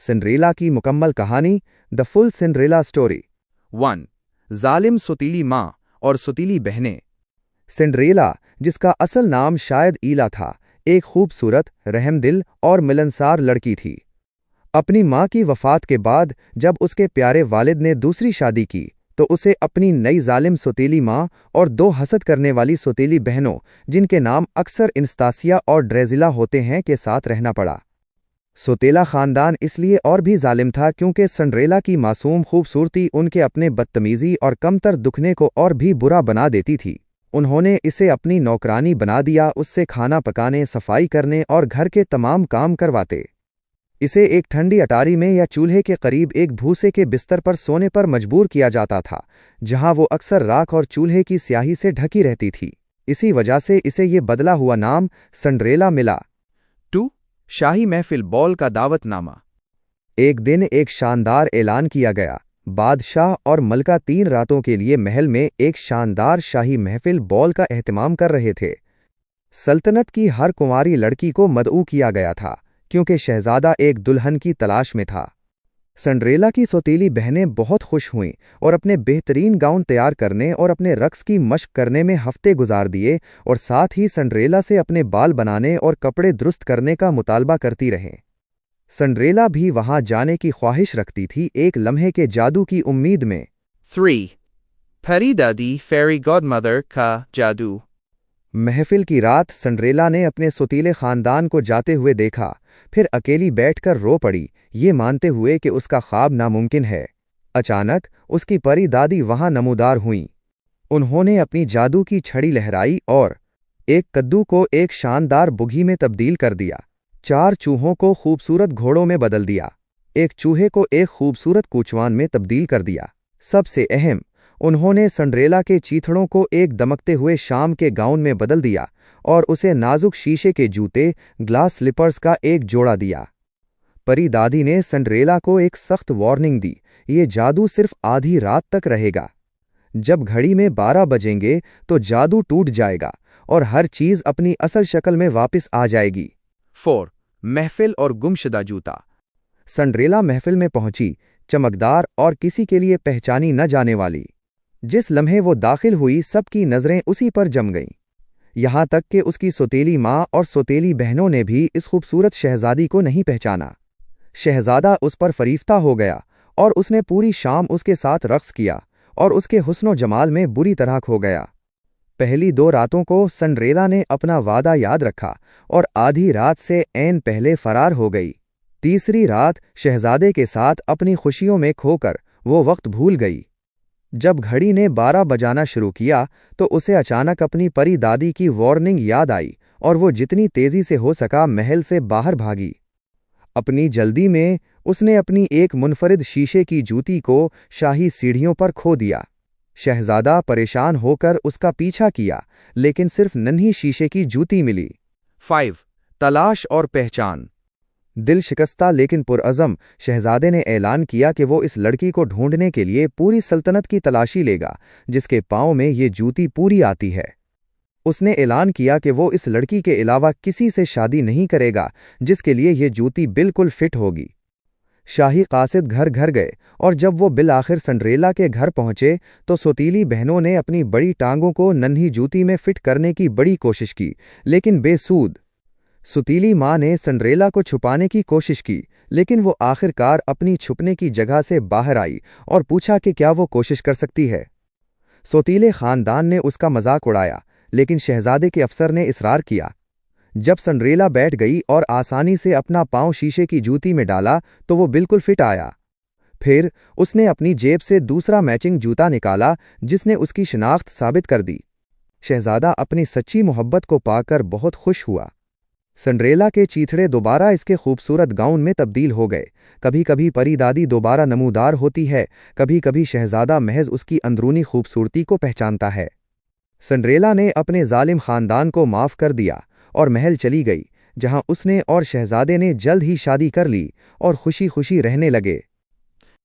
Cinderella की मुकम्मल कहानी, द फुल सिंड्रेला स्टोरी। 1. जालिम सुतीली माँ और सुतीली बहनें। सिंड्रेला, जिसका असल नाम शायद ईला था, एक खूबसूरत, रहमदिल और मिलनसार लड़की थी। अपनी माँ की वफ़ात के बाद जब उसके प्यारे वालिद ने दूसरी शादी की तो उसे अपनी नई जालिम सुतीली माँ और 2 हसद करने वाली सुतीली बहनों, जिनके नाम अक्सर इनस्तासिया और ड्रेजिला होते हैं, के साथ रहना पड़ा। सोतेला ख़ानदान इसलिए और भी जालिम था क्योंकि सिंड्रेला की मासूम खूबसूरती उनके अपने बदतमीज़ी और कमतर दुखने को और भी बुरा बना देती थी। उन्होंने इसे अपनी नौकरानी बना दिया, उससे खाना पकाने, सफाई करने और घर के तमाम काम करवाते। इसे एक ठंडी अटारी में या चूल्हे के करीब एक भूसे के बिस्तर पर सोने पर मजबूर किया जाता था, जहां वो अक्सर राख और चूल्हे की स्याही से ढकी रहती थी। इसी वजह से इसे ये बदला हुआ नाम सिंड्रेला मिला। 2. शाही महफिल बॉल का दावतनामा। एक दिन एक शानदार ऐलान किया गया। बादशाह और मलका 3 रातों के लिए महल में एक शानदार शाही महफिल बॉल का एहतमाम कर रहे थे। सल्तनत की हर कुंवारी लड़की को मदऊ किया गया था क्योंकि शहजादा एक दुल्हन की तलाश में था। सिंड्रेला की सौतीली बहनें बहुत खुश हुईं और अपने बेहतरीन गाउन तैयार करने और अपने रक्स की मश्क करने में हफ्ते गुजार दिए और साथ ही सिंड्रेला से अपने बाल बनाने और कपड़े दुरुस्त करने का मुतालबा करती रहें। सिंड्रेला भी वहां जाने की ख्वाहिश रखती थी, एक लम्हे के जादू की उम्मीद में। 3. परी दादी फेरी गॉडमदर का जादू। महफिल की रात सिंड्रेला ने अपने सुतीले खानदान को जाते हुए देखा, फिर अकेली बैठकर रो पड़ी, ये मानते हुए कि उसका ख्वाब नामुमकिन है। अचानक उसकी परी दादी वहां नमूदार हुईं। उन्होंने अपनी जादू की छड़ी लहराई और एक कद्दू को एक शानदार बुघी में तब्दील कर दिया, 4 चूहों को खूबसूरत घोड़ों में बदल दिया, एक चूहे को एक खूबसूरत कूचवान में तब्दील कर दिया। सबसे अहम, उन्होंने सिंड्रेला के चीथड़ों को एक दमकते हुए शाम के गाउन में बदल दिया और उसे नाजुक शीशे के जूते, ग्लास स्लिपर्स का एक जोड़ा दिया। परी दादी ने सिंड्रेला को एक सख्त वार्निंग दी, ये जादू सिर्फ आधी रात तक रहेगा। जब घड़ी में 12 बजेंगे तो जादू टूट जाएगा और हर चीज अपनी असल शक्ल में वापस आ जाएगी। 4. महफिल और गुमशुदा जूता। सिंड्रेला महफिल में पहुंची, चमकदार और किसी के लिए पहचानी न जाने वाली। जिस लम्हे वो दाखिल हुई सबकी नजरें उसी पर जम गईं, यहां तक कि उसकी सौतेली माँ और सौतेली बहनों ने भी इस खूबसूरत शहजादी को नहीं पहचाना। शहजादा उस पर फरीफ्ता हो गया और उसने पूरी शाम उसके साथ रक्स किया और उसके हुस्नो जमाल में बुरी तरह खो गया। पहली 2 रातों को सिंड्रेला ने अपना वादा याद रखा और आधी रात से ऐन पहले फरार हो गई। तीसरी रात शहजादे के साथ अपनी खुशियों में खोकर वो वक्त भूल गई। जब घड़ी ने 12 बजाना शुरू किया तो उसे अचानक अपनी परी दादी की वार्निंग याद आई और वो जितनी तेजी से हो सका महल से बाहर भागी। अपनी जल्दी में उसने अपनी एक मुनफरिद शीशे की जूती को शाही सीढ़ियों पर खो दिया। शहजादा परेशान होकर उसका पीछा किया, लेकिन सिर्फ नन्ही शीशे की जूती मिली। 5. तलाश और पहचान। दिल शिकस्ता लेकिन पुरअज़म शहजादे ने ऐलान किया कि वो इस लड़की को ढूंढने के लिए पूरी सल्तनत की तलाशी लेगा जिसके पांव में ये जूती पूरी आती है। उसने ऐलान किया कि वो इस लड़की के अलावा किसी से शादी नहीं करेगा जिसके लिए ये जूती बिल्कुल फिट होगी। शाही कासिद घर घर गए और जब वो बिल आखिर सिंड्रेला के घर पहुंचे तो सौतीली बहनों ने अपनी बड़ी टांगों को नन्ही जूती में फिट करने की बड़ी कोशिश की, लेकिन बेसूद। सुतीली माँ ने सिंड्रेला को छुपाने की कोशिश की, लेकिन वो आखिरकार अपनी छुपने की जगह से बाहर आई और पूछा कि क्या वो कोशिश कर सकती है। सौतीले खानदान ने उसका मजाक उड़ाया, लेकिन शहजादे के अफसर ने इसरार किया। जब सिंड्रेला बैठ गई और आसानी से अपना पांव शीशे की जूती में डाला तो वो बिल्कुल फिट आया। फिर उसने अपनी जेब से दूसरा मैचिंग जूता निकाला जिसने उसकी शिनाख्त साबित कर दी। शहजादा अपनी सच्ची मोहब्बत को पाकर बहुत खुश हुआ। सिंड्रेला के चीथड़े दोबारा इसके खूबसूरत गाउन में तब्दील हो गए। कभी कभी परी दादी दोबारा नमूदार होती है, कभी कभी शहजादा महज उसकी अंदरूनी खूबसूरती को पहचानता है। सिंड्रेला ने अपने जालिम खानदान को माफ कर दिया और महल चली गई, जहां उसने और शहजादे ने जल्द ही शादी कर ली और खुशी खुशी रहने लगे।